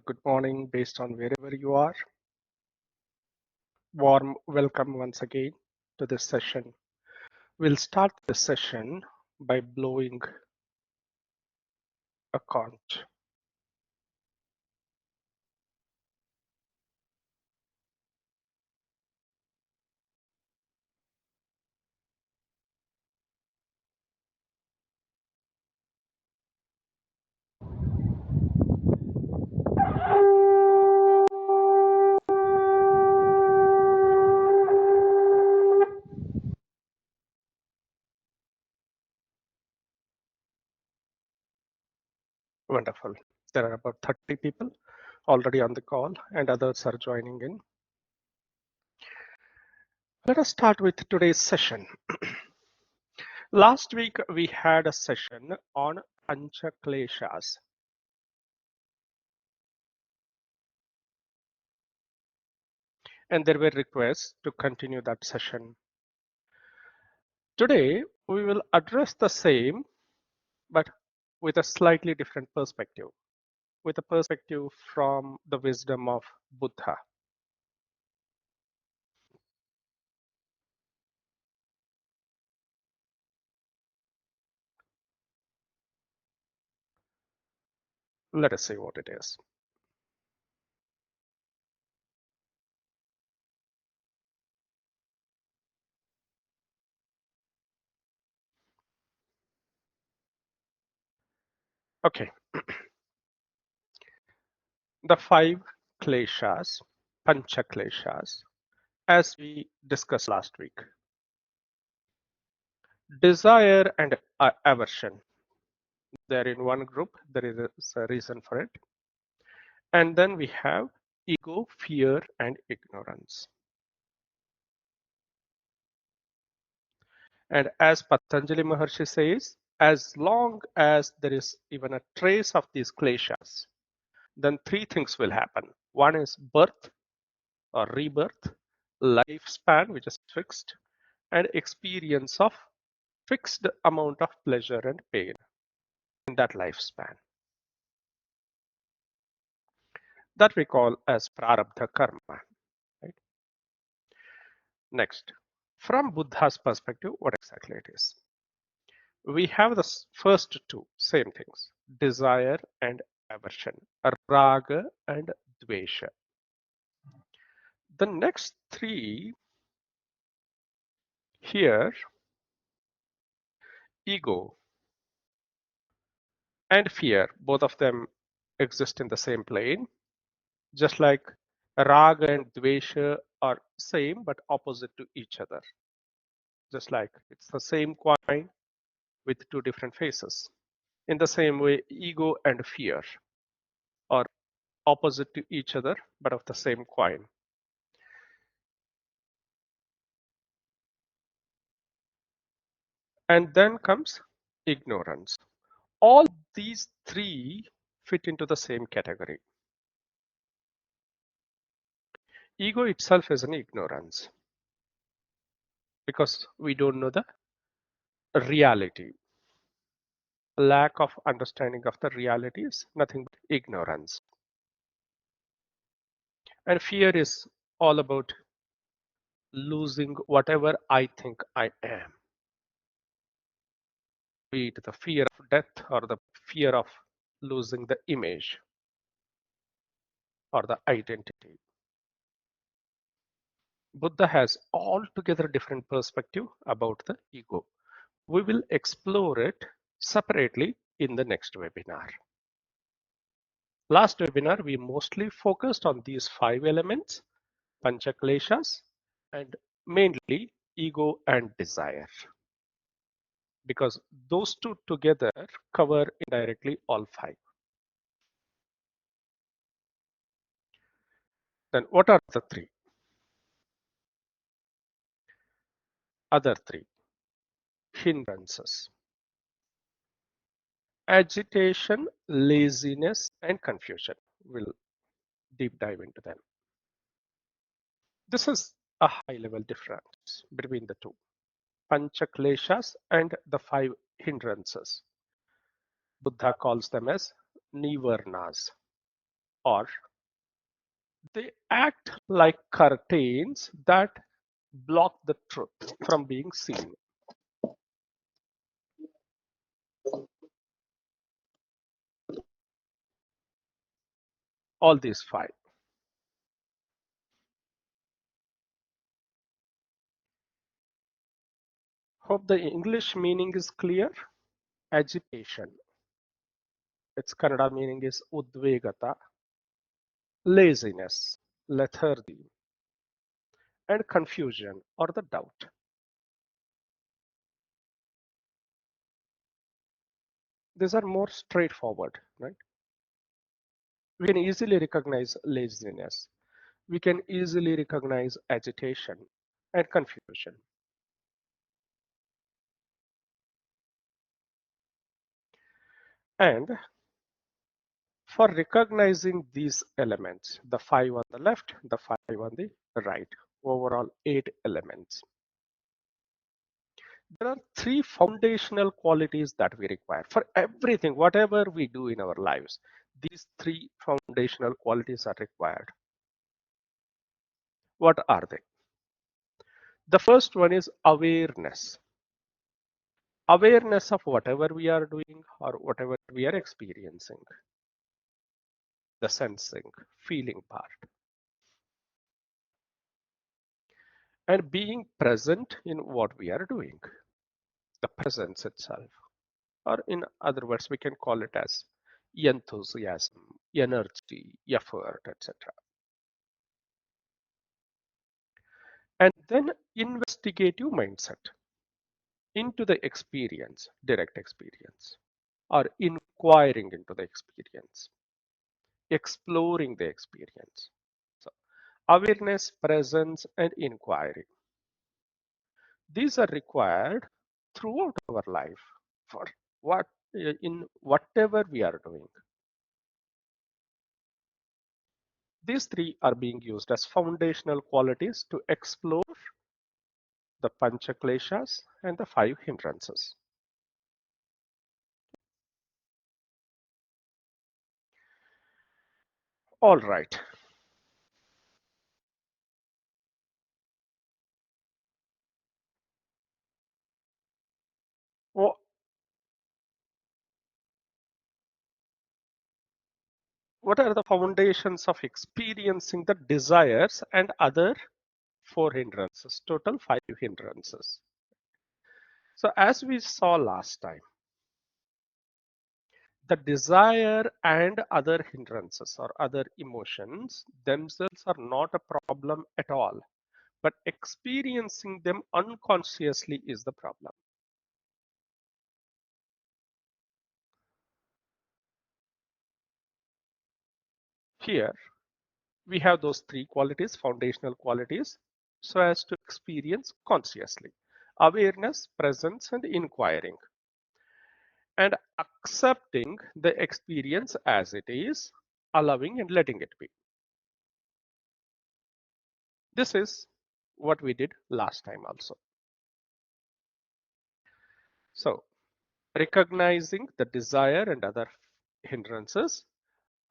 good morning based on wherever you are. Warm welcome once again to this session. We'll start this session by blowing a conch. Wonderful. There are about 30 people already on the call and others are joining in. Let us start with today's session. Last week we had a session on kleshas. And there were requests to continue that session. Today we will address the same but with a slightly different perspective, with a perspective from the wisdom of Buddha. Let us see what it is. Okay. The 5 kleshas, pancha kleshas, as we discussed last week. Desire and aversion. They're in one group. There is a reason for it. And then we have ego, fear, and ignorance. And as Patanjali Maharshi says, as long as there is even a trace of these kleshas, then 3 things will happen. One is birth or rebirth, lifespan, which is fixed, and experience of fixed amount of pleasure and pain in that lifespan. That we call as prarabdha karma. Right? Next, from Buddha's perspective, what exactly it is? We have the first 2, same things, desire and aversion, raga and dvesha. The next 3 here, ego and fear, both of them exist in the same plane, just like raga and dvesha are same but opposite to each other. Just like it's the same coin with 2 different faces. In the same way, ego and fear are opposite to each other but of the same coin. And then comes ignorance. All these 3 fit into the same category. Ego itself is an ignorance because we don't know the reality. Lack of understanding of the reality is nothing but ignorance. And fear is all about losing whatever I think I am. Be it the fear of death or the fear of losing the image or the identity. Buddha has altogether different perspective about the ego. We will explore it separately in the next webinar. Last webinar, we mostly focused on these 5 elements, pancha kleshas, and mainly ego and desire. Because those 2 together cover indirectly all 5. Then what are the 3? Other 3 hindrances. Agitation, laziness, and confusion. We'll deep dive into them. This is a high level difference between the 2, pancha kleshas and the 5 hindrances. Buddha calls them as nivarnas. or they act like curtains that block the truth from being seen. All these five. Hope the English meaning is clear. Agitation. Its Kannada meaning is udvegata. Laziness, lethargy, and confusion or the doubt. These are more straightforward, right? We can easily recognize laziness. We can easily recognize agitation and confusion. And for recognizing these elements, the five on the left, the five on the right, overall 8 elements. There are three foundational qualities that we require for everything, whatever we do in our lives. These three foundational qualities are required. What are they? The first one is awareness. Awareness of whatever we are doing or whatever we are experiencing. The sensing, feeling part. And being present in what we are doing. The presence itself. Or in other words, we can call it as enthusiasm, energy, effort, etc. And then investigative mindset into the experience, direct experience, or inquiring into the experience, exploring the experience. So, awareness, presence, and inquiry. These are required throughout our life for what in whatever we are doing. These three are being used as foundational qualities to explore the pancha kleshas and the five hindrances. All right. Wha- What are the foundations of experiencing the desires and other four hindrances? Total five hindrances. So as we saw last time, the desire and other hindrances or other emotions themselves are not a problem at all, but experiencing them unconsciously is the problem. Here we have those three qualities, foundational qualities, so as to experience consciously: awareness, presence, and inquiring, and accepting the experience as it is, allowing and letting it be. This is what we did last time also. So, recognizing the desire and other hindrances,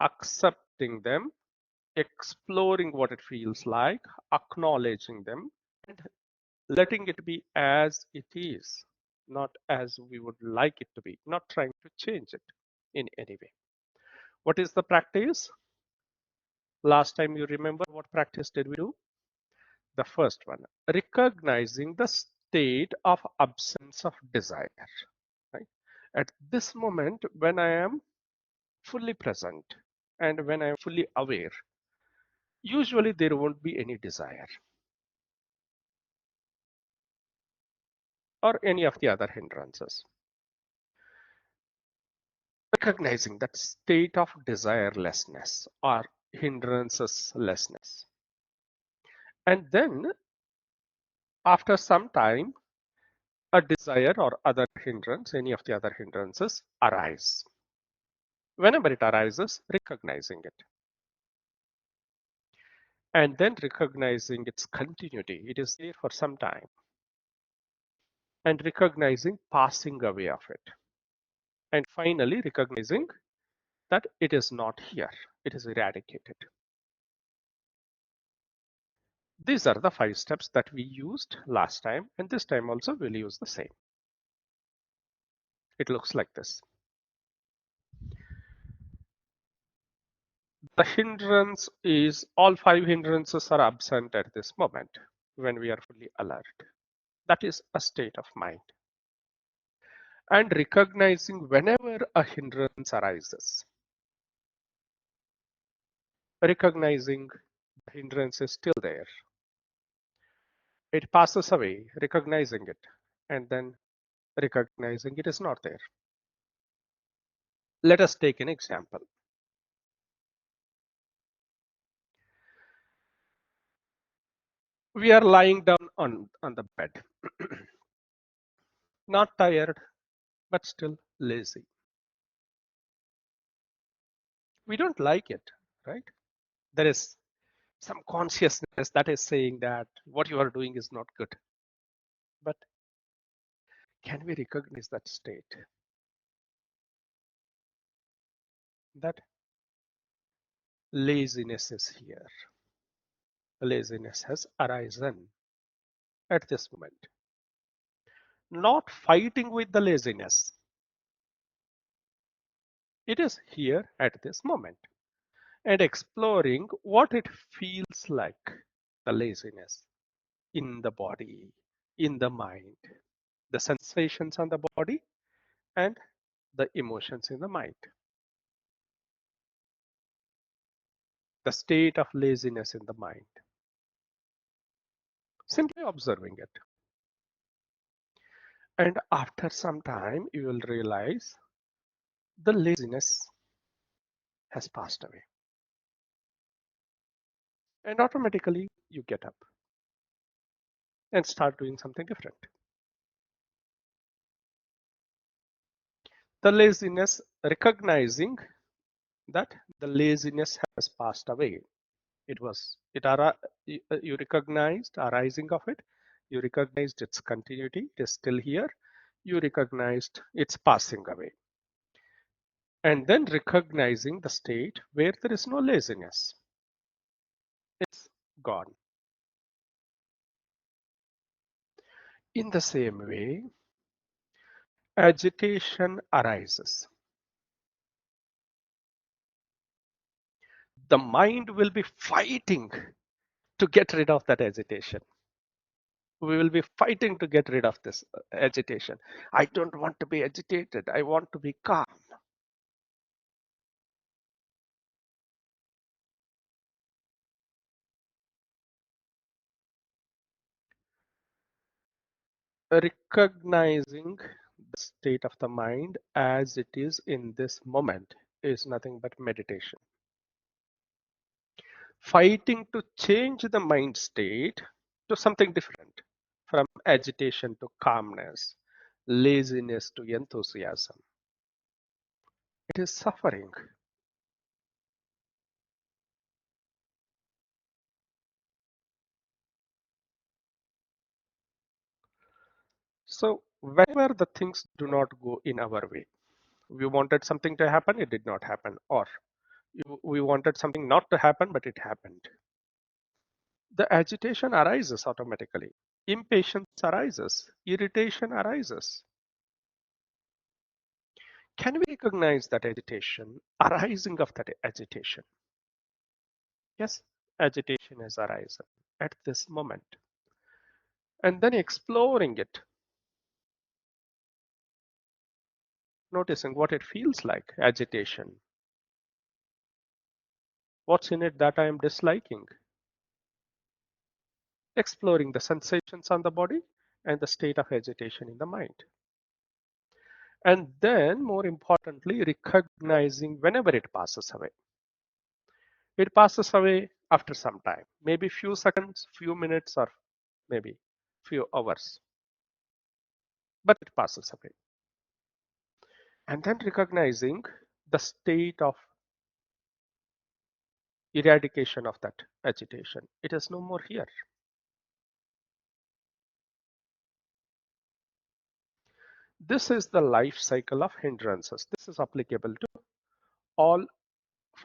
accepting them, exploring what it feels like, acknowledging them, and letting it be as it is, not as we would like it to be, not trying to change it in any way. What is the practice? Last time you remember what practice did we do? The first one, recognizing the state of absence of desire. Right? At this moment, when I am fully present and when I am fully aware, usually there won't be any desire or any of the other hindrances. Recognizing that state of desirelessness or hindranceslessness. And then after some time, a desire or other hindrance, any of the other hindrances arise. Whenever it arises, recognizing it. And then recognizing its continuity. It is there for some time. And recognizing passing away of it. And finally, recognizing that it is not here, it is eradicated. These are the 5 steps that we used last time, and this time also we'll use the same. It looks like this. The hindrance is all 5 hindrances are absent at this moment when we are fully alert. That is a state of mind. And recognizing whenever a hindrance arises, recognizing the hindrance is still there. It passes away, recognizing it, and then recognizing it is not there. Let us take an example. We are lying down on the bed, not tired, but still lazy. We don't like it, right? There is some consciousness that is saying that what you are doing is not good. But can we recognize that state? That laziness is here. Laziness has arisen at this moment. Not fighting with the laziness. It is here at this moment. And exploring what it feels like, the laziness in the body, in the mind, the sensations on the body, and the emotions in the mind. The state of laziness in the mind. Simply observing it. And after some time, you will realize the laziness has passed away. And automatically, you get up and start doing something different. The laziness, recognizing that the laziness has passed away. You recognized arising of it. You recognized its continuity. It is still here. You recognized its passing away. And then recognizing the state where there is no laziness. It's gone. In the same way, agitation arises. The mind will be fighting to get rid of that agitation. We will be fighting to get rid of this agitation. I don't want to be agitated. I want to be calm. Recognizing the state of the mind as it is in this moment is nothing but meditation. Fighting to change the mind state to something different, from agitation to calmness, laziness to enthusiasm. It is suffering. So whenever the things do not go in our way, we wanted something to happen, it did not happen, or we wanted something not to happen, but it happened. The agitation arises automatically. Impatience arises. Irritation arises. Can we recognize that agitation, arising of that agitation? Yes, agitation has arisen at this moment. And then exploring it, noticing what it feels like, agitation. What's in it that I am disliking? Exploring the sensations on the body and the state of agitation in the mind. And then, more importantly, recognizing whenever it passes away. It passes away after some time, maybe few seconds, few minutes, or maybe few hours, but it passes away. And then recognizing the state of eradication of that agitation. It is no more here. This is the life cycle of hindrances. This is applicable to all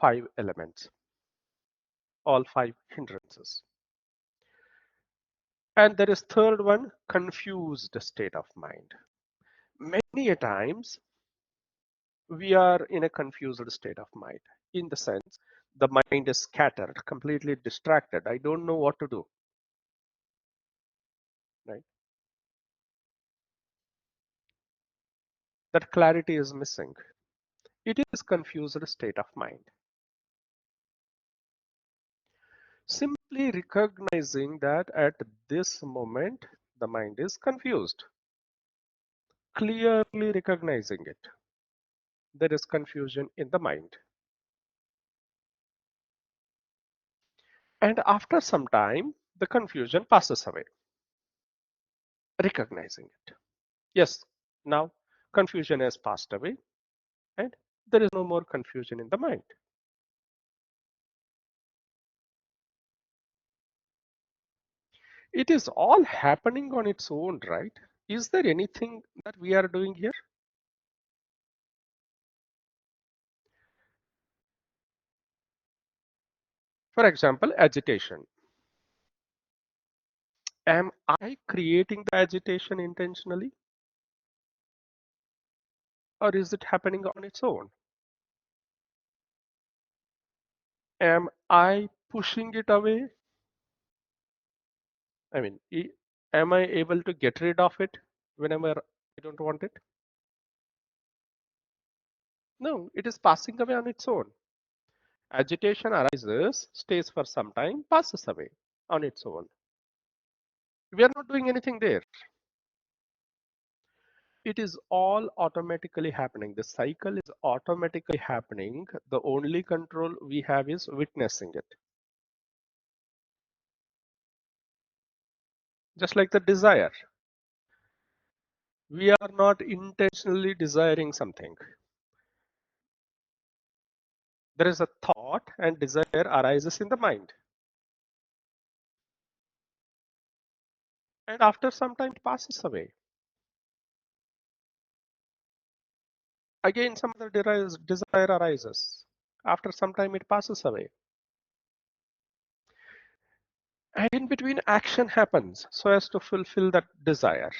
5 elements, all 5 hindrances. And there is third one, confused state of mind. Many a times we are in a confused state of mind, in the sense the mind is scattered, completely distracted. I don't know what to do, right? That clarity is missing. It is confused state of mind. Simply recognizing that at this moment the mind is confused, clearly recognizing it. There is confusion in the mind. And after some time, the confusion passes away, recognizing it. Yes, now confusion has passed away and there is no more confusion in the mind. It is all happening on its own, right? Is there anything that we are doing here? For example, agitation. Am I creating the agitation intentionally, or is it happening on its own? Am I pushing it away? I mean, am I able to get rid of it whenever I don't want it? No, it is passing away on its own. Agitation arises, stays for some time, passes away on its own. We are not doing anything there. It is all automatically happening. The cycle is automatically happening. The only control we have is witnessing it. Just like the desire. We are not intentionally desiring something. There is a thought and desire arises in the mind. And after some time it passes away. Again, some other desire arises. After some time it passes away. And in between action happens so as to fulfill that desire.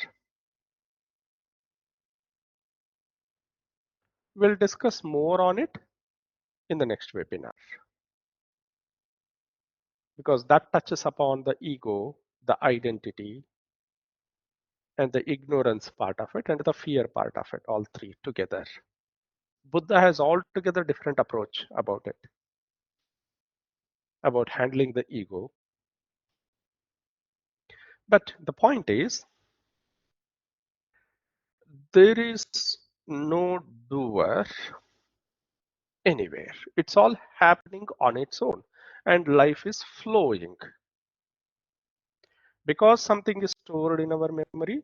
We'll discuss more on it in the next webinar, because that touches upon the ego, the identity, and the ignorance part of it, and the fear part of it, all three together. Buddha has altogether different approach about it, about handling the ego. But the point is, there is no doer anywhere. It's all happening on its own, and life is flowing. Because something is stored in our memory,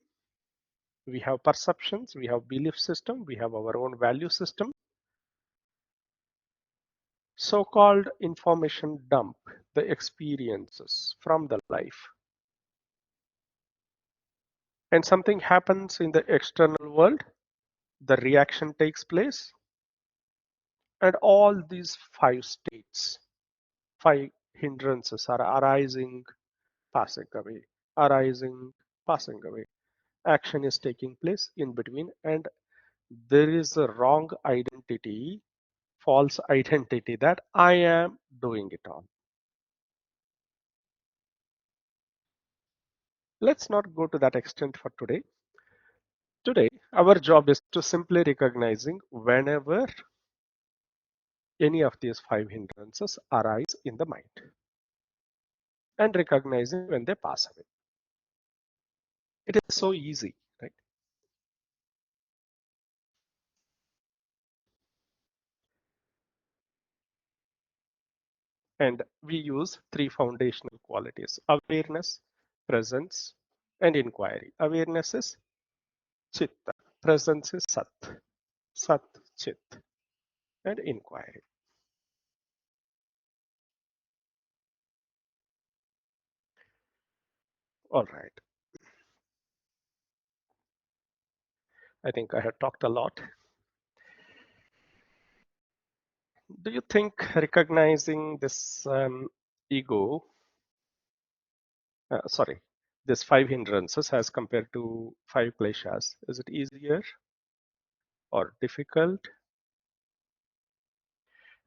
we have perceptions, we have belief system, we have our own value system. So-called information dump, the experiences from the life. And something happens in the external world, the reaction takes place, and all these 5 states, 5 hindrances are arising, passing away, arising, passing away. Action is taking place in between, and there is a wrong identity, false identity that I am doing it all. Let's not go to that extent for today. Today, our job is to simply recognizing whenever any of these 5 hindrances arise in the mind and recognizing when they pass away. It is so easy, right? And we use 3 foundational qualities: awareness, presence, and inquiry. Awareness is chitta, presence is sat, sat, chit, and inquiry. All right. I think I have talked a lot. do you think recognizing this ego, sorry, this 5 hindrances as compared to 5 kleshas, is it easier or difficult?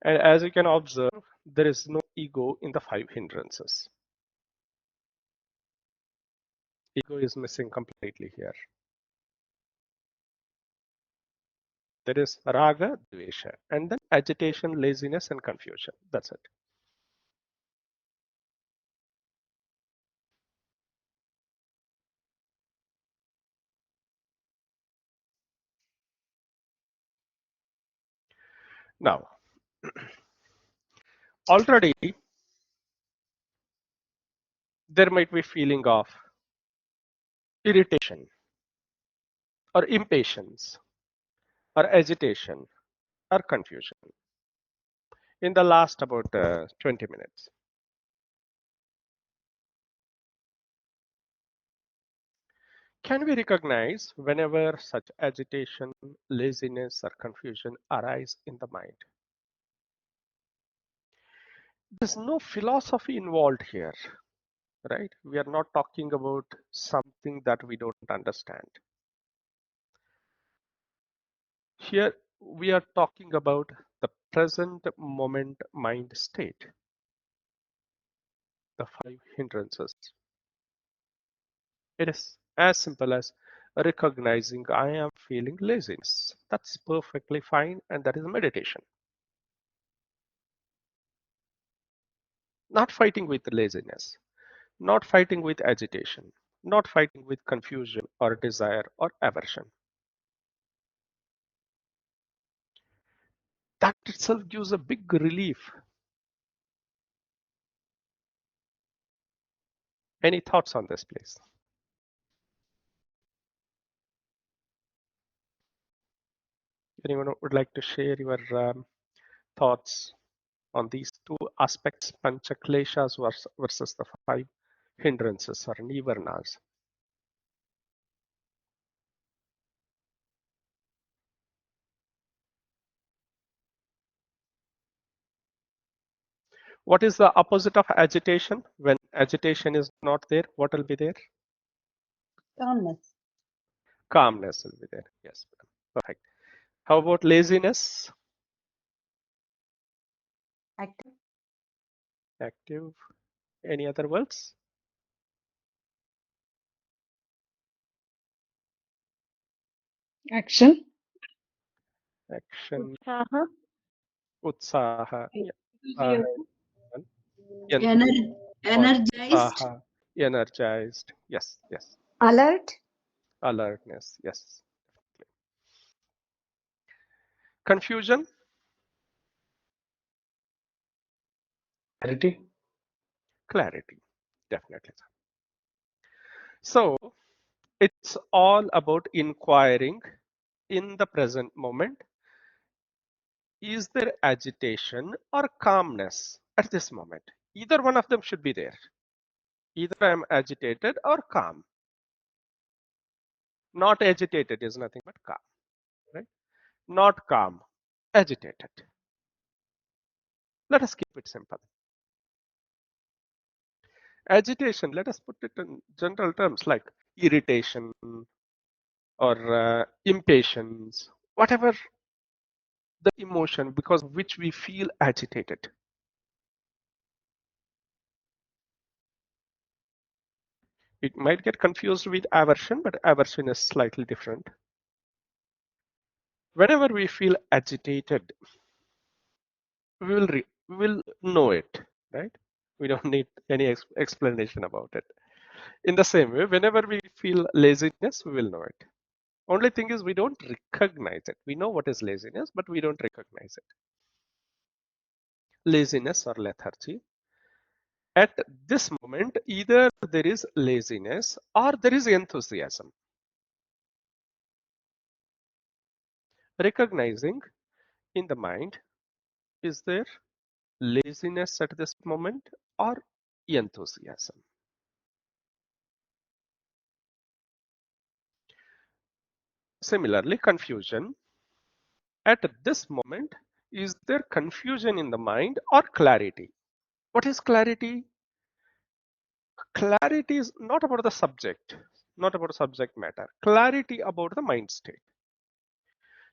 And as you can observe, there is no ego in the 5 hindrances. Ego is missing completely here. There is raga, dvesha, and then agitation, laziness, and confusion. That's it. Now, already there might be feeling of irritation or impatience or agitation or confusion in the last about 20 minutes. Can we recognize whenever such agitation, laziness, or confusion arise in the mind? There's no philosophy involved here, right? We are not talking about something that we don't understand. Here, we are talking about the present moment mind state, the 5 hindrances. It is as simple as recognizing I am feeling laziness. That's perfectly fine, and that is meditation. Not fighting with laziness, not fighting with agitation, not fighting with confusion or desire or aversion. That itself gives a big relief. Any thoughts on this, please? Anyone would like to share your thoughts on these two aspects, pancha kleshas versus the 5 hindrances or nivarnas? What is the opposite of agitation? When agitation is not there, what will be there? Calmness. Calmness will be there. Yes, perfect. How about laziness? Active. Active. Any other words? Action. Action. Utsaha. Utsaha. Yeah. Enthusiasm. Energized. Utsaha. Energized. Yes, yes. Alert. Alertness. Yes. Confusion. Clarity. Clarity. Definitely. So it's all about inquiring in the present moment. Is there agitation or calmness at this moment? Either one of them should be there. Either I am agitated or calm. Not agitated is nothing but calm, right? Not calm, agitated. Let us keep it simple. Agitation, let us put it in general terms like irritation or impatience, whatever the emotion because of which we feel agitated. It might get confused with aversion, but aversion is slightly different. Whenever we feel agitated, we will know it, right? We don't need any explanation about it. In the same way, whenever we feel laziness, we will know it. Only thing is we don't recognize it. We know what is laziness, but we don't recognize it. Laziness or lethargy. At this moment, either there is laziness or there is enthusiasm. Recognizing in the mind, is there laziness at this moment or enthusiasm? Similarly, confusion. At this moment, is there confusion in the mind or clarity? What is clarity? Clarity is not about the subject, not about subject matter. Clarity about the mind state.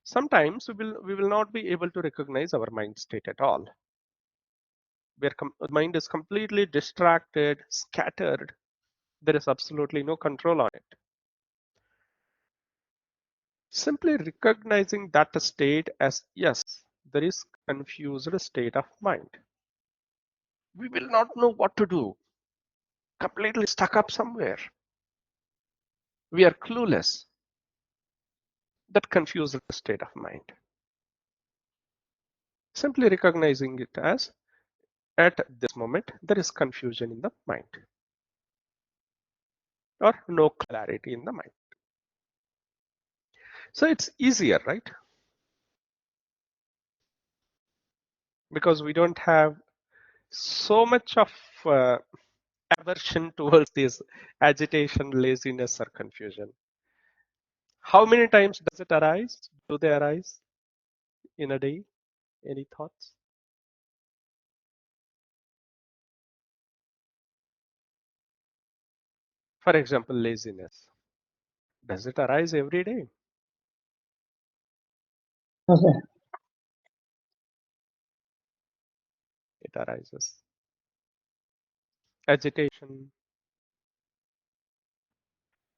Sometimes we will not be able to recognize our mind state at all. Where mind is completely distracted, scattered. There is absolutely no control on it. Simply recognizing that state as yes, there is confused state of mind. We will not know what to do. Completely stuck up somewhere. We are clueless. That confused state of mind. Simply recognizing it as at this moment there is confusion in the mind or no clarity in the mind. So it's easier, right? Because we don't have so much of uh, aversion towards this agitation, laziness, or confusion. How many times does it arise? Do they arise in a day? Any thoughts? For example, laziness. Does it arise every day? Okay. It arises. Agitation.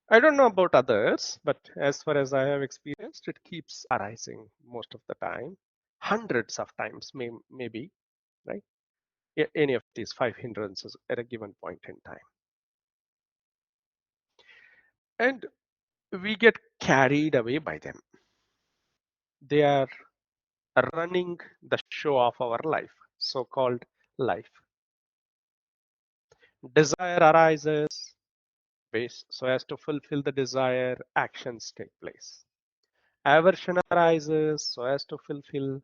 I don't know about others, but as far as I have experienced, it keeps arising most of the time, hundreds of times, maybe, right? Any of these five hindrances at a given point in time. And we get carried away by them. They are running the show of our life, so-called life. Desire arises, so as to fulfill the desire, actions take place. Aversion arises, so as to fulfill,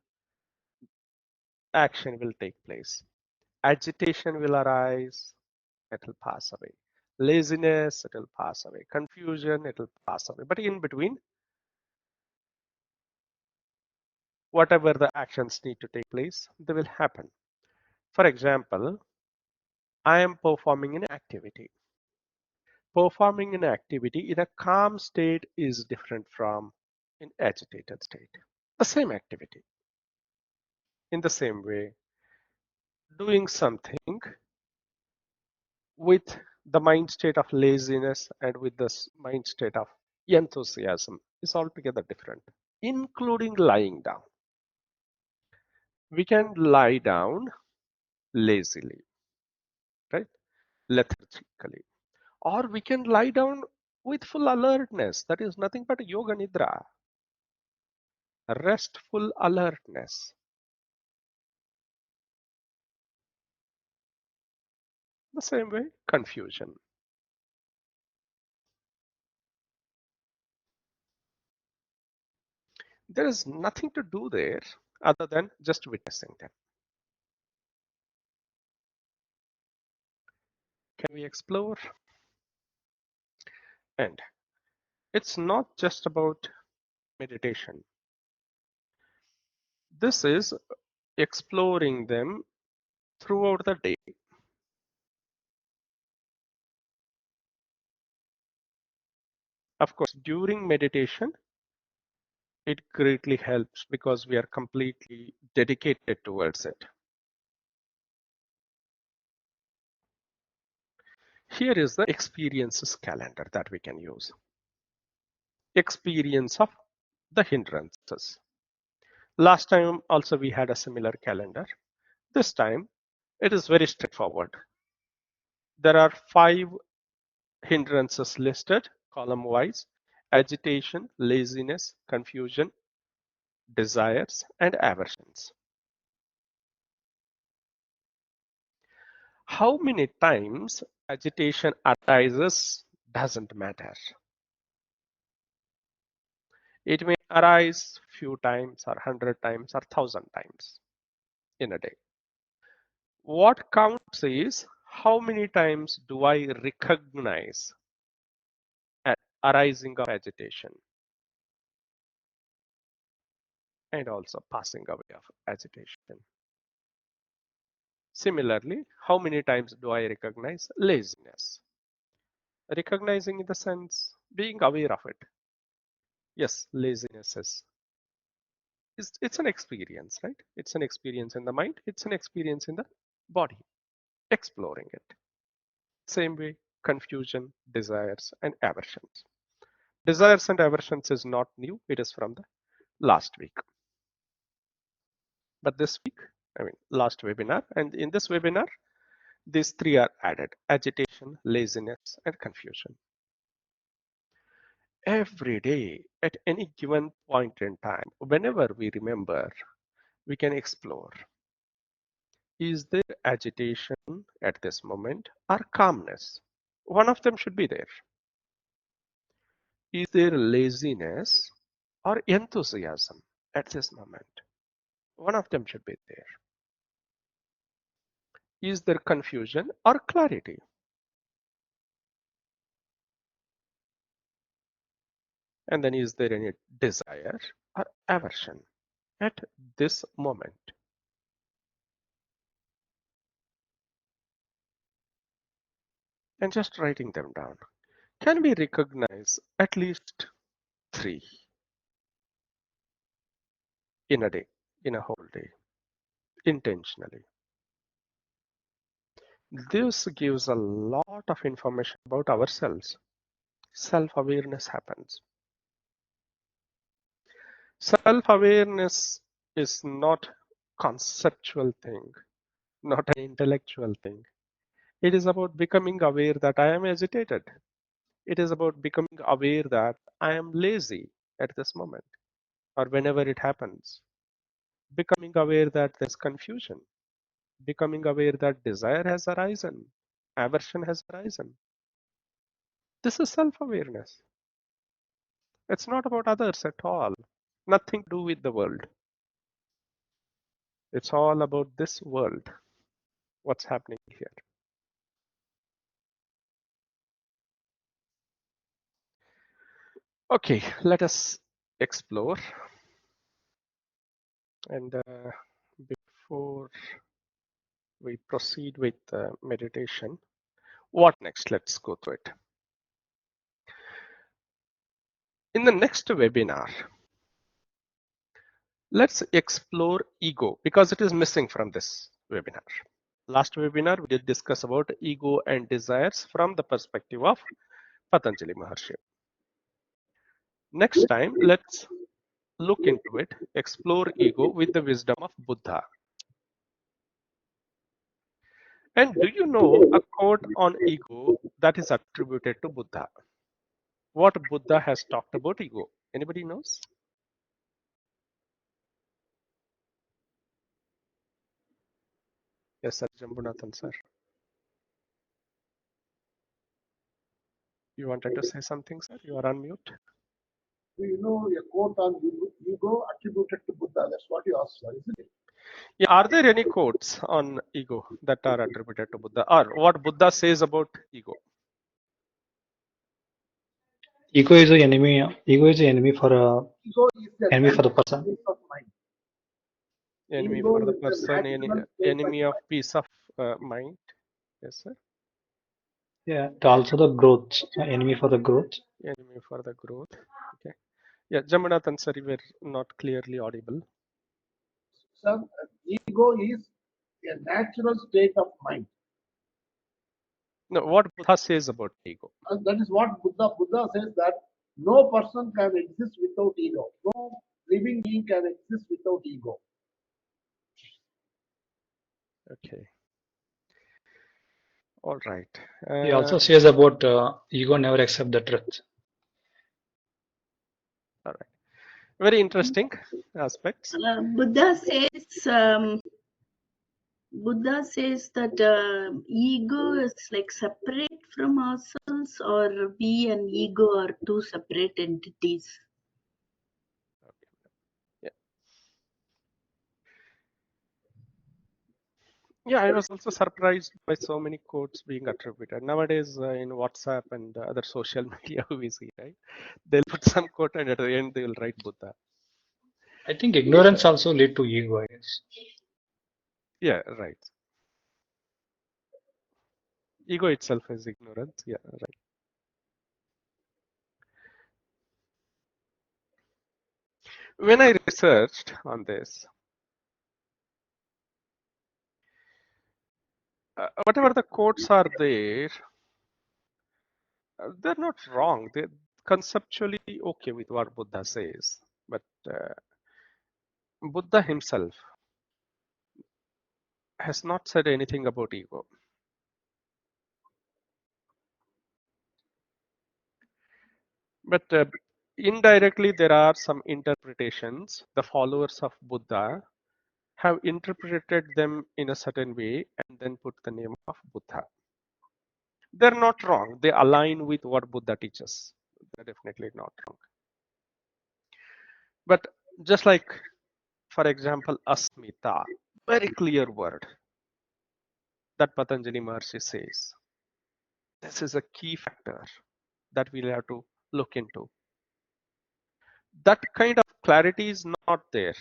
action will take place. Agitation will arise, it will pass away. Laziness, it will pass away. Confusion, it will pass away. But in between, whatever the actions need to take place, they will happen. For example, I am performing an activity. Performing an activity in a calm state is different from an agitated state. The same activity. In the same way, doing something with the mind state of laziness and with the mind state of enthusiasm is altogether different, including lying down. We can lie down lazily, right? Lethargically. Or we can lie down with full alertness. That is nothing but yoga nidra, restful alertness. The same way, confusion. There is nothing to do there other than just witnessing them. Can we explore? And it's not just about meditation. This is exploring them throughout the day. Of course, during meditation, it greatly helps because we are completely dedicated towards it. Here is the experiences calendar that we can use. Experience of the hindrances. Last time also we had a similar calendar. This time it is very straightforward. There are 5 hindrances listed column wise: agitation, laziness, confusion, desires, and aversions. How many times agitation arises doesn't matter. It may arise few times or 100 times or 1,000 times in a day. What counts is how many times do I recognize an arising of agitation. and also passing away of agitation. Similarly, how many times do I recognize laziness? Recognizing in the sense being aware of it. Yes, laziness is it's an experience, right? It's an experience in the mind, it's an experience in the body, exploring it. Same way, confusion, desires, and aversions. Desires and aversions is not new, it is from the last week. But this week, last webinar, and in this webinar, these three are added: agitation, laziness, and confusion. Every day, at any given point in time, whenever we remember, we can explore. Is there agitation at this moment or calmness? One of them should be there. Is there laziness or enthusiasm at this moment? One of them should be there. Is there confusion or clarity? And then is there any desire or aversion at this moment? And just writing them down. Can we recognize at least 3 in a day, in a whole day, intentionally? This gives a lot of information about ourselves. Self-awareness happens. Self-awareness is not conceptual thing, not an intellectual thing. It is about becoming aware that I am agitated. It is about becoming aware that I am lazy at this moment or whenever it happens. Becoming aware that there's confusion. Becoming aware that desire has arisen, aversion has arisen. This is self-awareness. It's not about others at all. Nothing to do with the world. It's all about this world. What's happening here? Okay, let us explore. And before we proceed with meditation, what next? Let's go through it. In the next webinar, let's explore ego because it is missing from this webinar. Last webinar, we did discuss about ego and desires from the perspective of Patanjali Maharshi. Next time, let's look into it, explore ego with the wisdom of Buddha. And do you know a quote on ego that is attributed to Buddha? What Buddha has talked about ego? Anybody knows? Yes, sir, Jambunathan, sir. You wanted to say something, sir? You are on mute. You know, a quote on ego attributed to Buddha. That's what you asked, sir, isn't it? Yeah, are there any quotes on ego that are attributed to Buddha, or what Buddha says about ego? Ego is the enemy. Ego is the enemy for Ego is the enemy for the natural person. state of mind. Enemy Ego for the is the person, natural state enemy of mind. peace of mind. Yes, sir. Yeah, also the growth. Enemy for the growth. Enemy for the growth. Okay. Yeah, Jambunathan, sir, you were not clearly audible. Sir, ego is a natural state of mind. No, what Buddha says about ego? And that is what Buddha says, that no person can exist without ego. No living being can exist without ego. Okay. All right. He also says about ego never accept the truth. All right. Very interesting aspects. Buddha says that ego is like separate from ourselves, or we and ego are two separate entities. Yeah. Yeah, I was also surprised by so many quotes being attributed. Nowadays, in WhatsApp and other social media, we see, right? They'll put some quote and at the end they will write Buddha. I think ignorance also lead to ego, I guess. Yeah, right. Ego itself is ignorance. Yeah, right. When I researched on this, whatever the quotes are there, they're not wrong. They're conceptually okay with what Buddha says. But Buddha himself has not said anything about ego. But indirectly, there are some interpretations. The followers of Buddha have interpreted them in a certain way and then put the name of Buddha. They're not wrong. They align with what Buddha teaches. They're definitely not wrong. But just like, for example, asmita, very clear word that Patanjali Maharshi says. This is a key factor that we'll have to look into. That kind of clarity is not there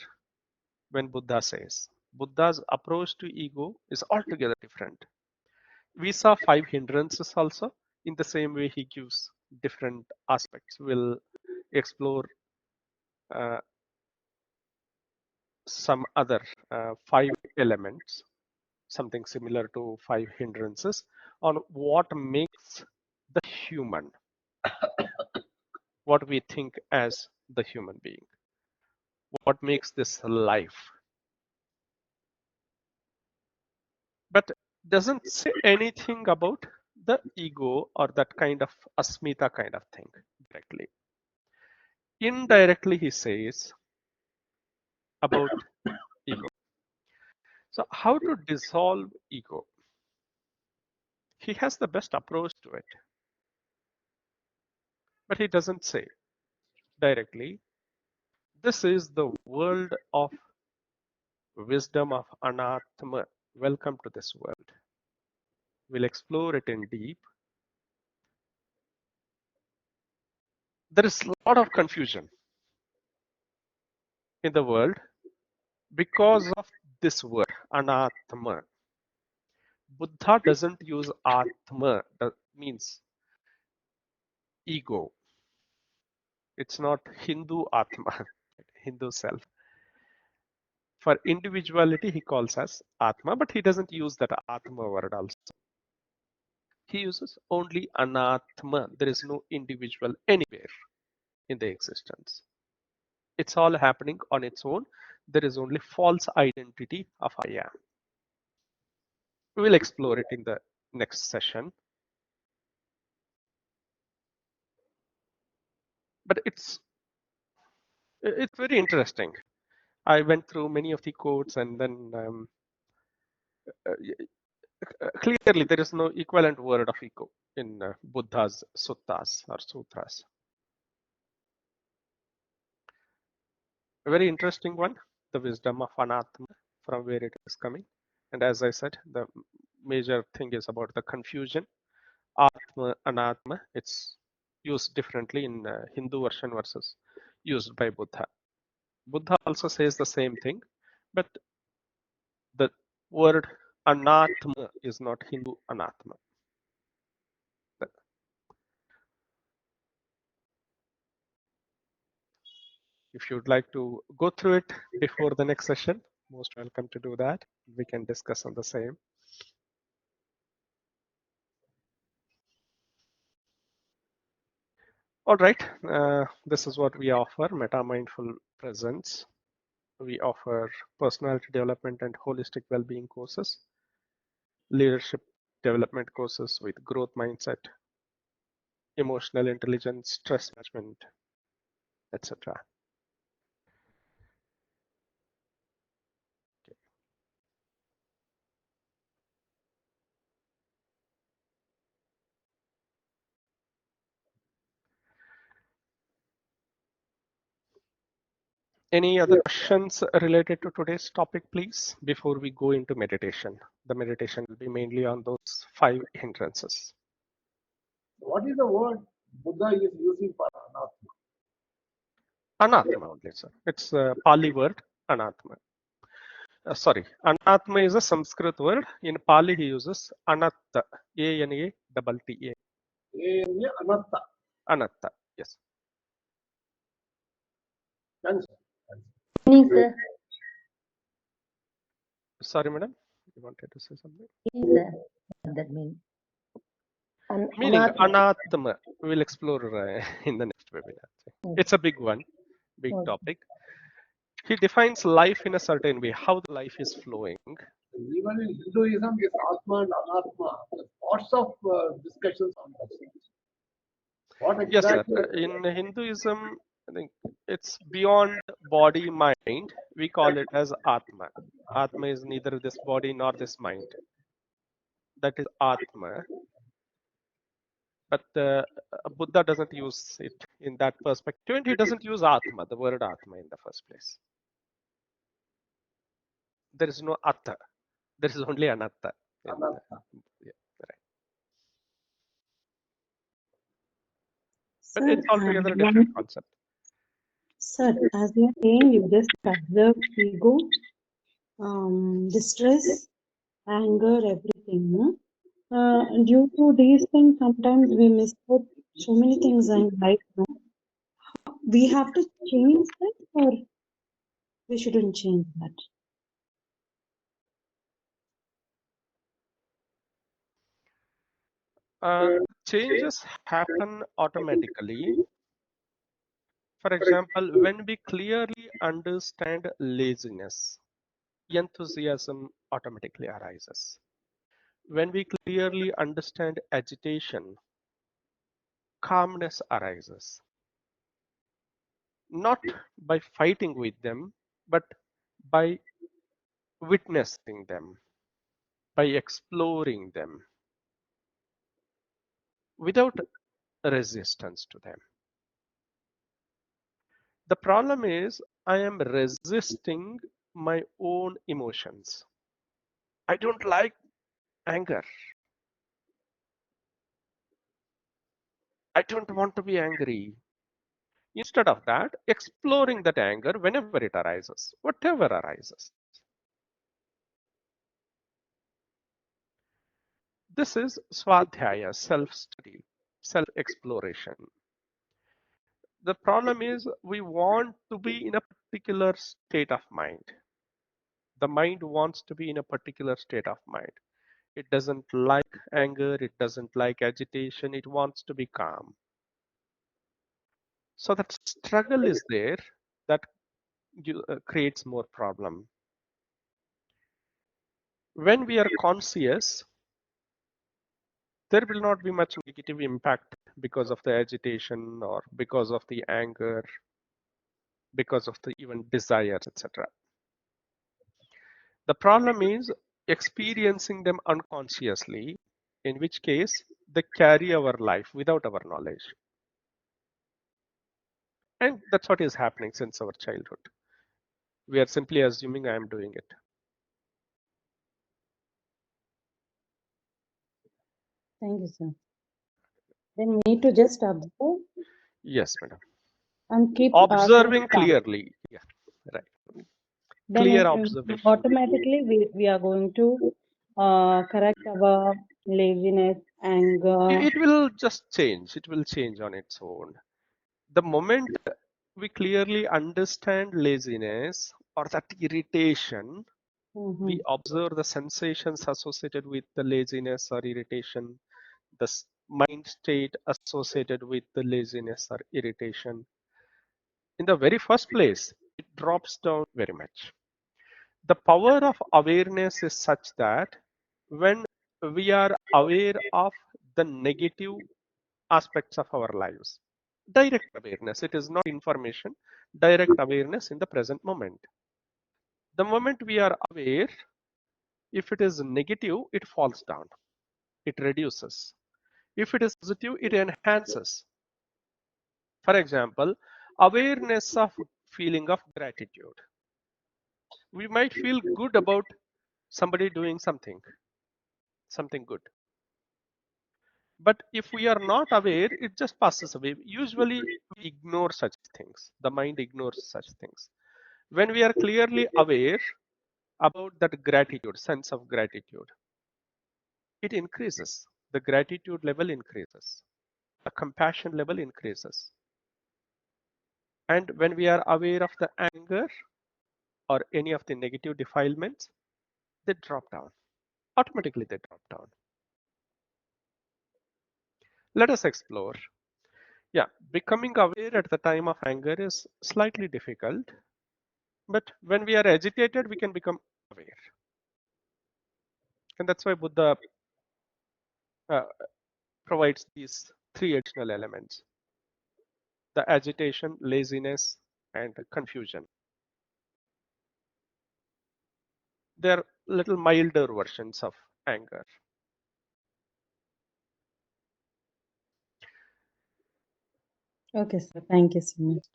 when Buddha says. Buddha's approach to ego is altogether different. We saw 5 hindrances also. In the same way, he gives different aspects. We'll explore uh, some other 5 elements, something similar to 5 hindrances, on what makes the human, what we think as the human being, what makes this life. But doesn't say anything about the ego or that kind of asmita kind of thing directly. Indirectly, he says about ego. So how to dissolve ego? He has the best approach to it, but he doesn't say directly. This is the world of wisdom of anatma. Welcome to this world. We'll explore it in deep. There is a lot of confusion in the world because of this word, anatma. Buddha doesn't use atma, that means ego. It's not Hindu atma, Hindu self. For individuality, he calls us atma, but he doesn't use that atma word also. He uses only anatma. There is no individual anywhere in the existence. It's all happening on its own. There is only false identity of I am. We will explore it in the next session. But it's very interesting. I went through many of the quotes and then clearly there is no equivalent word of ego in Buddha's suttas or sutras. A very interesting one, the wisdom of anatma, from where it is coming. And as I said, the major thing is about the confusion. Atma, anatma, it's used differently in Hindu version versus used by Buddha. Buddha also says the same thing, but the word anatma is not Hindu anatma. If you'd like to go through it before the next session, most welcome to do that. We can discuss on the same. All right, this is what we offer, Meta Mindful Presence. We offer personality development and holistic well-being courses, leadership development courses with growth mindset, emotional intelligence, stress management, etc. Any other questions related to today's topic, please, before we go into meditation? The meditation will be mainly on those 5 hindrances. What is the word Buddha is using for anatma? Anatma only, sir. It's a Pali word, anatma. Sorry, anatma is a Sanskrit word. In Pali, he uses anatta, A-N-A-T-T-A, Anatta. anatta. Yes. Thanks. Meaning, sir. Sorry, madam. You wanted to say something? Meaning, sir. What that means? Meaning Anatma. anatma. We'll explore in the next webinar. It's a big one, big Okay. topic. He defines life in a certain way, how the life is flowing. Even in Hinduism, this Atma and Anatma, there's lots of discussions on that. What Yes, sir. exactly? In Hinduism, I think it's beyond body mind. We call it as Atma. Atma is neither this body nor this mind. That is Atma. But Buddha doesn't use it in that perspective, and he doesn't use Atma, the word Atma, in the first place. There is no Atta. There is only Anatta. Anatta. Yeah, right. But Sir, it's altogether a different one, concept. sir, as you are saying, you just observe ego, distress, anger, everything. No? Due to these things, sometimes we miss out so many things in life. No? We have to change that, or we shouldn't change that. Changes happen automatically. For example, when we clearly understand laziness, enthusiasm automatically arises. When we clearly understand agitation, calmness arises. Not by fighting with them, but by witnessing them, by exploring them without resistance to them. The problem is I am resisting my own emotions. I don't like anger. I don't want to be angry. Instead of that, exploring that anger whenever it arises, whatever arises. This is swadhyaya, self-study, self-exploration. The problem is we want to be in a particular state of mind. The mind wants to be in a particular state of mind. It doesn't like anger, it doesn't like agitation, it wants to be calm. So that struggle is there that creates more problem. When we are conscious, there will not be much negative impact because of the agitation or because of the anger, because of the even desires, etc. The problem is experiencing them unconsciously, in which case they carry our life without our knowledge. And that's what is happening since our childhood. We are simply assuming I am doing it. Thank you, sir. Then we need to just observe Yes, madam. and keep ourselves Observing calm. clearly. Yeah, right. Then Clear observation. automatically we are going to correct our laziness, anger. It will just change. It will change on its own. The moment we clearly understand laziness or that irritation, we observe the sensations associated with the laziness or irritation, the mind state associated with the laziness or irritation. In the very first place, it drops down very much. The power of awareness is such that when we are aware of the negative aspects of our lives, direct awareness, it is not information, direct awareness in the present moment. The moment we are aware, if it is negative, it falls down, it reduces. If it is positive, it enhances. For example, awareness of feeling of gratitude. We might feel good about somebody doing something good. But if we are not aware, it just passes away. Usually we ignore such things. The mind ignores such things. When we are clearly aware about that gratitude, sense of gratitude, it increases. The gratitude level increases. The compassion level increases. And when we are aware of the anger or any of the negative defilements, they drop down. Automatically they drop down. Let us explore. Yeah, becoming aware at the time of anger is slightly difficult, but when we are agitated, we can become aware. And that's why Buddha uh, provides these three additional elements: the agitation, laziness, and confusion. They're little milder versions of anger. Okay, sir. Thank you so much.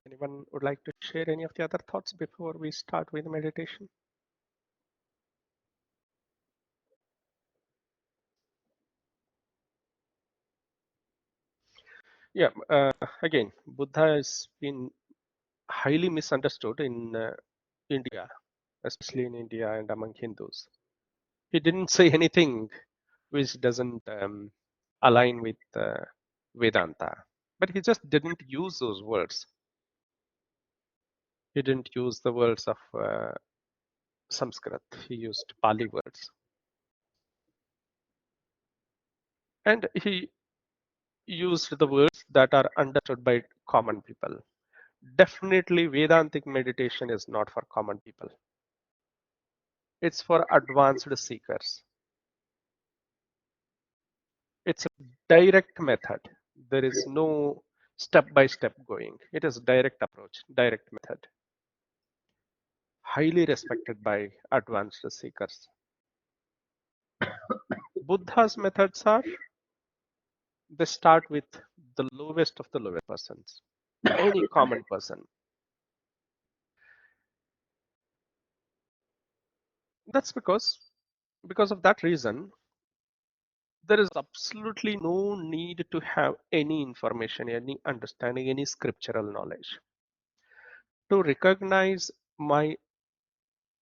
Anyone would like to share any of the other thoughts before we start with meditation? Yeah, again, Buddha has been highly misunderstood in India, especially in India and among Hindus. He didn't say anything which doesn't align with Vedanta, but he just didn't use those words. He didn't use the words of Sanskrit. He used Pali words. And he used the words that are understood by common people. Definitely, Vedantic meditation is not for common people. It's for advanced seekers. It's a direct method. There is no step-by-step going. It is direct approach, direct method. Highly respected by advanced seekers. Buddha's methods are, they start with the lowest of the lowest persons, any common person. That's because of that reason, there is absolutely no need to have any information, any understanding, any scriptural knowledge. To recognize my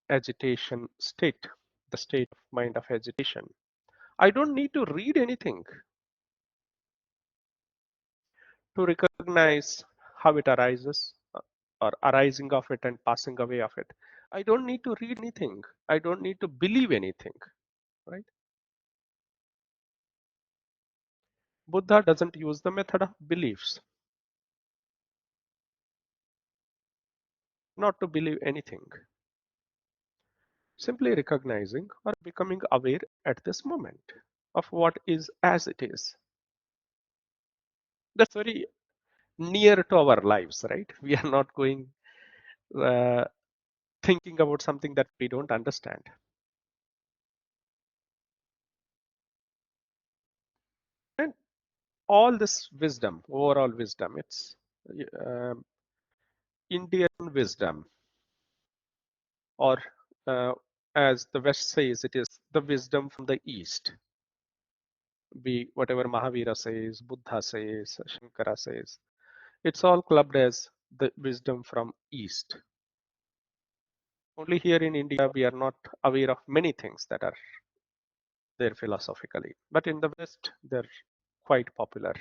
agitation state, the state of mind of agitation, I don't need to read anything. To recognize how it arises or arising of it and passing away of it, I don't need to read anything. I don't need to believe anything, right? Buddha doesn't use the method of beliefs, not to believe anything. Simply recognizing or becoming aware at this moment of what is as it is. That's very near to our lives, right? We are not going uh, thinking about something that we don't understand. And all this wisdom, overall wisdom, it's um Indian wisdom, or uh, as the West says, it is the wisdom from the East. Be whatever Mahavira says, Buddha says, Shankara says, it's all clubbed as the wisdom from East. Only here in India, we are not aware of many things that are there philosophically. But in the West, they're quite popular.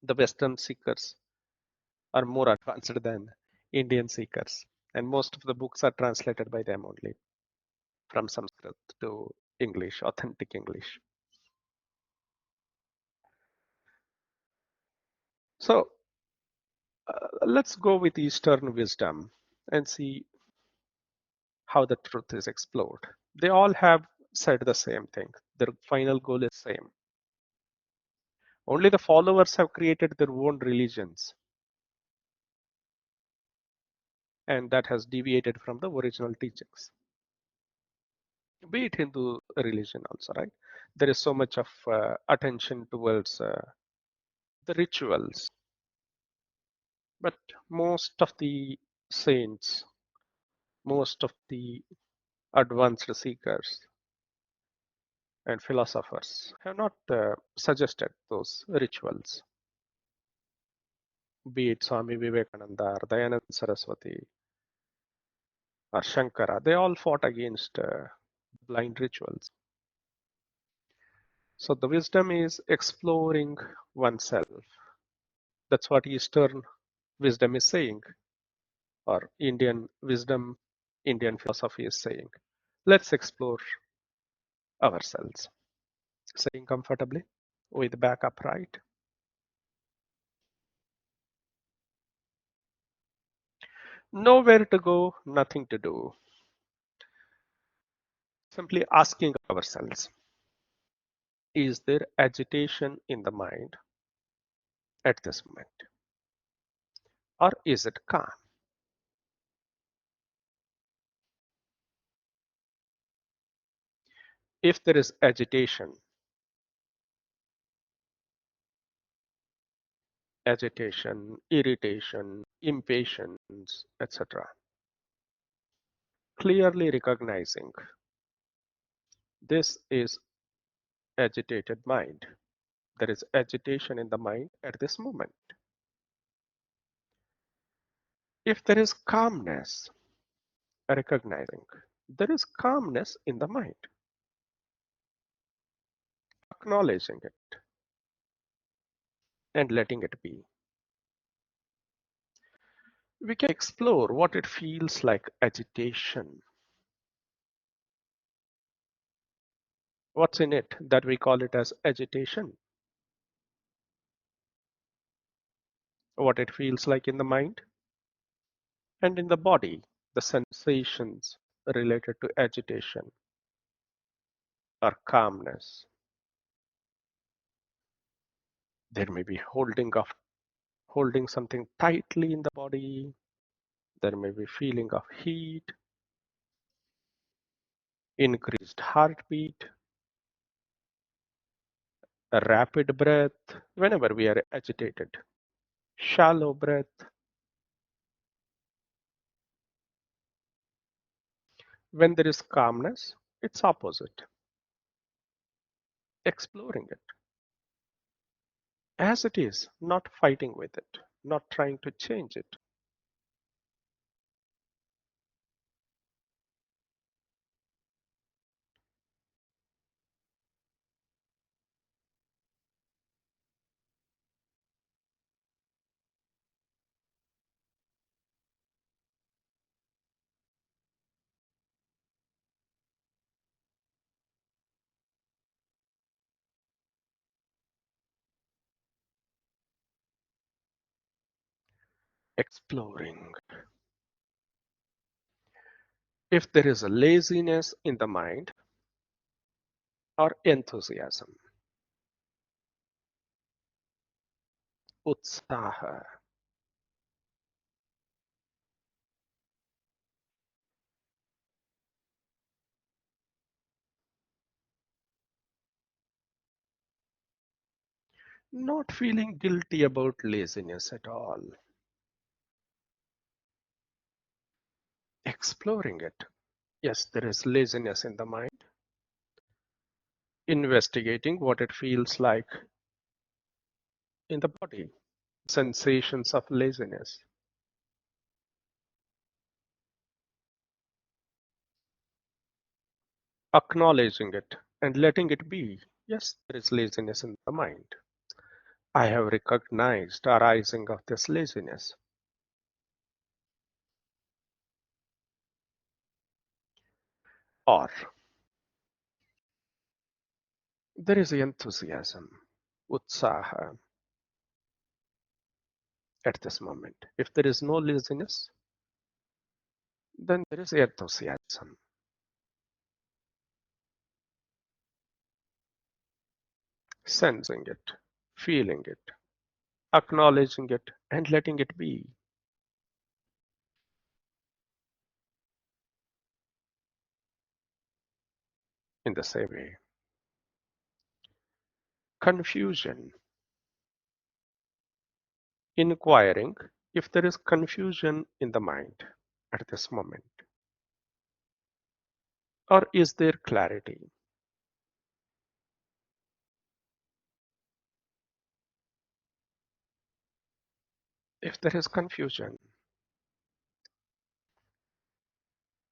The Western seekers are more advanced than Indian seekers. And most of the books are translated by them only from Sanskrit to English, authentic English. So let's go with Eastern wisdom and see how the truth is explored. They all have said the same thing. Their final goal is same. Only the followers have created their own religions, and that has deviated from the original teachings. Be it Hindu religion also, right? There is so much of attention towards the rituals, but most of the saints, most of the advanced seekers and philosophers have not suggested those rituals, be it Swami Vivekananda or Dayananda Saraswati or Shankara. They all fought against blind rituals. So the wisdom is exploring oneself. That's what Eastern wisdom is saying, or Indian wisdom, Indian philosophy is saying. Let's explore ourselves. Sitting comfortably with back upright. Nowhere to go, nothing to do. Simply asking ourselves, is there agitation in the mind at this moment? Or is it calm? If there is agitation, irritation, impatience, etc., clearly recognizing this is agitated mind. There is agitation in the mind at this moment. If there is calmness, recognizing there is calmness in the mind, acknowledging it and letting it be. We can explore what it feels like agitation. What's in it that we call it as agitation? What it feels like in the mind and in the body, the sensations related to agitation or calmness. There may be holding something tightly in the body. There may be feeling of heat, increased heartbeat, a rapid breath whenever we are agitated, shallow breath. When there is calmness, it's opposite. Exploring it as it is, not fighting with it, not trying to change it. Exploring. If there is a laziness in the mind or enthusiasm, utsaha, not feeling guilty about laziness at all. Exploring it. Yes, there is laziness in the mind. Investigating what it feels like in the body, sensations of laziness. Acknowledging it and letting it be. Yes, there is laziness in the mind. I have recognized arising of this laziness. Or there is enthusiasm, utsaha at this moment. If there is no laziness, then there is enthusiasm. Sensing it, feeling it, acknowledging it, and letting it be in the same way. Confusion. Inquiring if there is confusion in the mind at this moment. Or is there clarity? If there is confusion,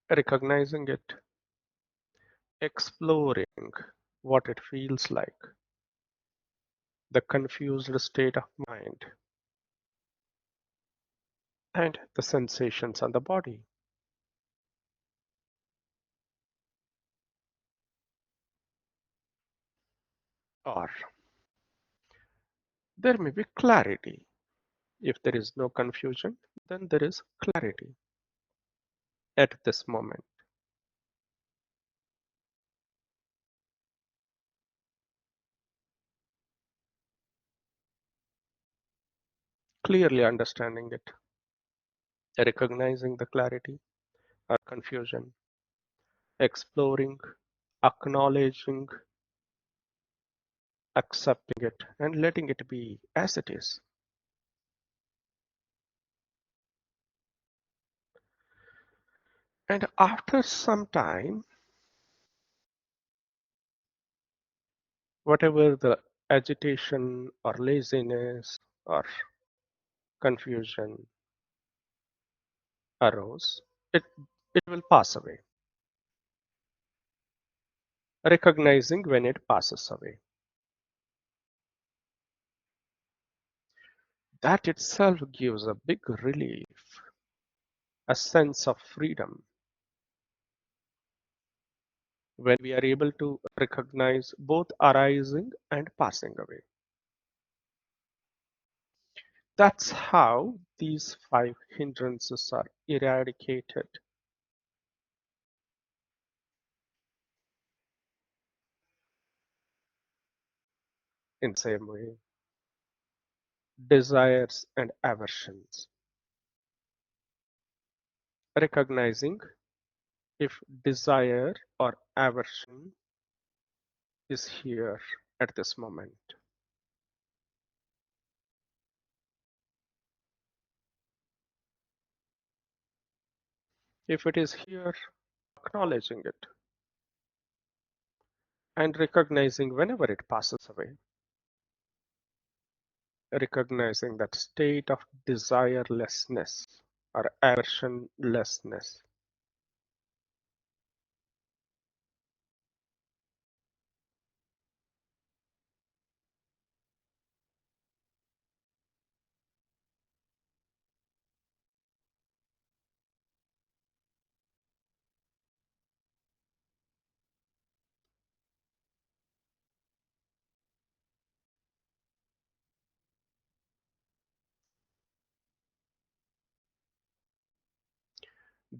recognizing it, exploring what it feels like, the confused state of mind, and the sensations on the body. Or there may be clarity. If there is no confusion, then there is clarity at this moment. Clearly understanding it, recognizing the clarity or confusion, exploring, acknowledging, accepting it, and letting it be as it is. And after some time, whatever the agitation or laziness or confusion arose, it will pass away. Recognizing when it passes away. That itself gives a big relief, a sense of freedom when we are able to recognize both arising and passing away. That's how these 5 hindrances are eradicated. In the same way, desires and aversions. Recognizing if desire or aversion is here at this moment. If it is here, acknowledging it and recognizing whenever it passes away. Recognizing that state of desirelessness or aversionlessness.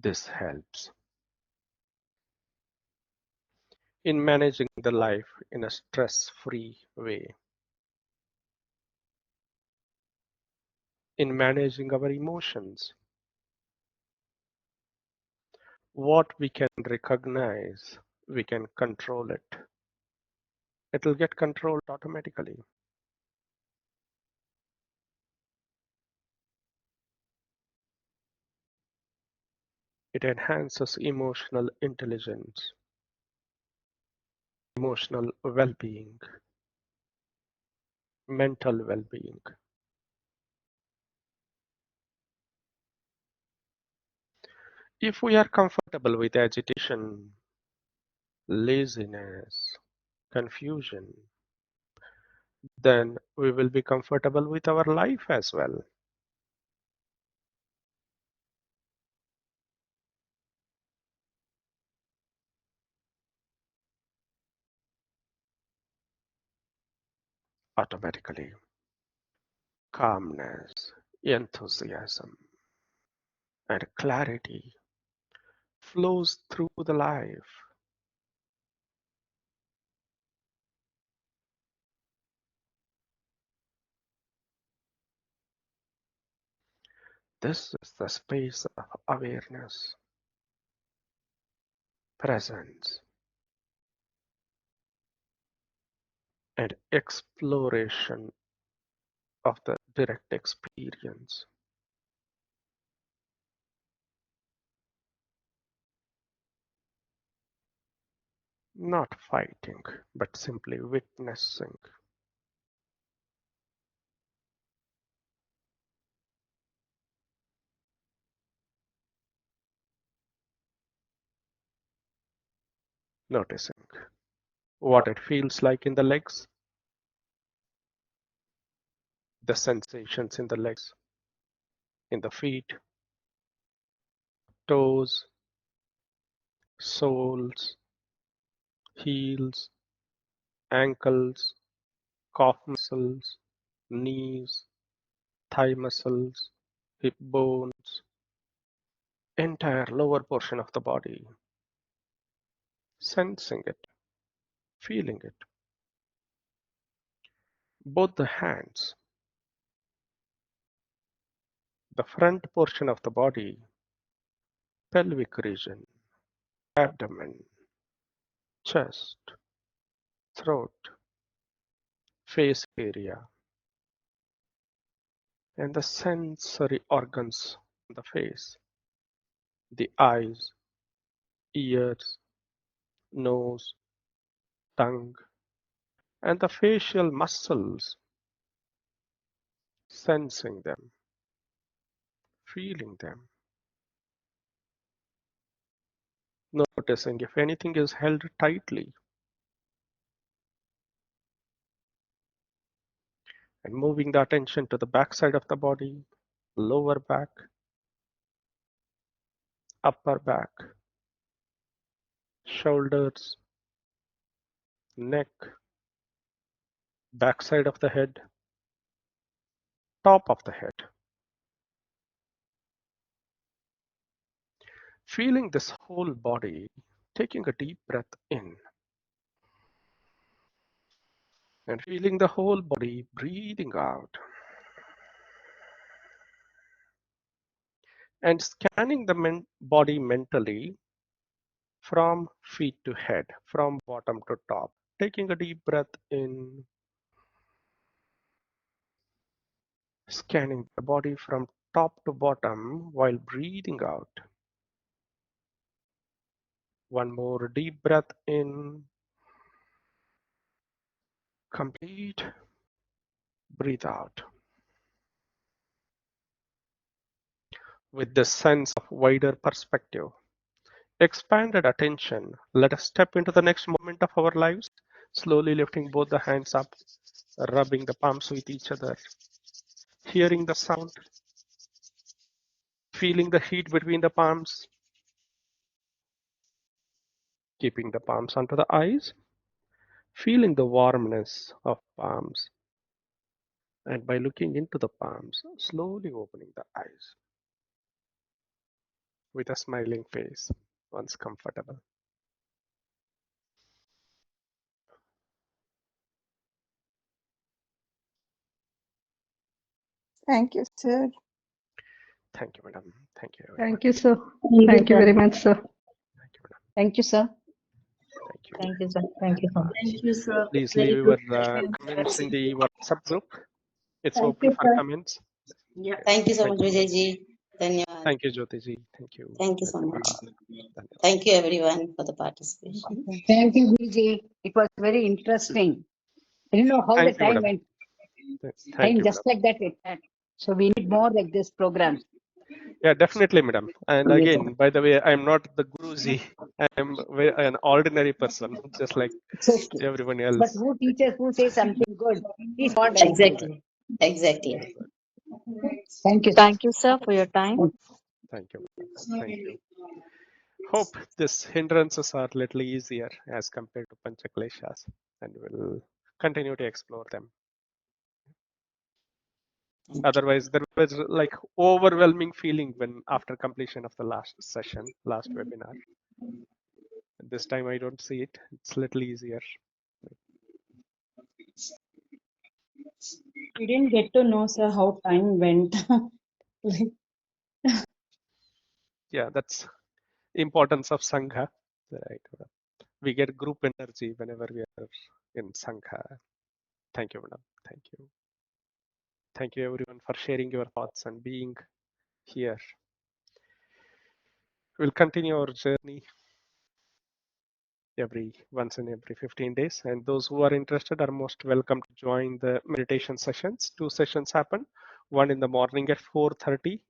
This helps in managing the life in a stress-free way, in managing our emotions. What we can recognize, we can control it. It will get controlled automatically. It enhances emotional intelligence, emotional well-being, mental well-being. If we are comfortable with agitation, laziness, confusion, then we will be comfortable with our life as well. Automatically. Calmness, enthusiasm, and clarity flows through the life. This is the space of awareness, presence, and exploration of the direct experience. Not fighting, but simply witnessing. Noticing what it feels like in the legs, the sensations in the legs, in the feet, toes, soles, heels, ankles, calf muscles, knees, thigh muscles, hip bones, entire lower portion of the body, sensing it, feeling it. Both the hands, the front portion of the body, pelvic region, abdomen, chest, throat, face area, and the sensory organs on the face, the eyes, ears, nose, tongue, and the facial muscles, sensing them, feeling them, noticing if anything is held tightly, and moving the attention to the back side of the body, lower back, upper back, shoulders, neck, back side of the head, top of the head. Feeling this whole body, taking a deep breath in, and feeling the whole body breathing out, and scanning the body mentally from feet to head, from bottom to top, taking a deep breath in, scanning the body from top to bottom while breathing out. One more deep breath in, complete, breathe out. With this sense of wider perspective, expanded attention, let us step into the next moment of our lives, slowly lifting both the hands up, rubbing the palms with each other, hearing the sound, feeling the heat between the palms, keeping the palms onto the eyes, feeling the warmness of palms, and by looking into the palms, slowly opening the eyes with a smiling face once comfortable. Thank you, sir. Thank you, madam. Thank you, everyone. Thank you, sir. Thank you, Thank you sir. very much, sir. Thank you, madam. Thank you, sir. Thank you. Thank you, sir. Thank you so much. Thank you, sir. Please Very leave good your session. comments in the WhatsApp group. It's Thank open you, for sir. comments. Yeah. Yes. Thank you so Thank much, you, madam. Vijay ji. Dhanyawad. Thank you, Jyoti ji. Thank you. Thank you so much. Dhanyawad. Thank you, everyone, for the participation. Thank you, Guruji. It was very interesting. I didn't know how the Thank you, time madam. went. Thank Time you, just madam. like that it went. So we need more like this programs. Yeah, definitely, madam. And Yes, sir. again, by the way, I'm not the Guruji. I'm an ordinary person, just like It's okay. everyone But else. who teaches, who says something good, is what I feel. Exactly. Exactly. Thank you. Thank you, sir, for your time. Thank you, madam. Thank you. Hope these hindrances are a little easier as compared to Pancha kleshas, and we'll continue to explore them. Otherwise, there was like overwhelming feeling when after completion of the last session, last webinar. This time I don't see it. It's a little easier. We didn't get to know, sir, how time went. Like, Yeah, that's importance of Sangha. Right. We get group energy whenever we are in Sangha. Thank you, madam. Thank you. Thank you everyone for sharing your thoughts and being here. We'll continue our journey once in every 15 days. And those who are interested are most welcome to join the meditation sessions. 2 sessions happen, one in the morning at 4:30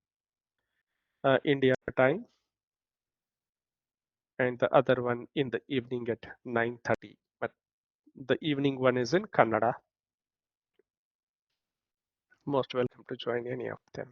India time, and the other one in the evening at 9:30. But the evening one is in Kannada. Most welcome to join any of them.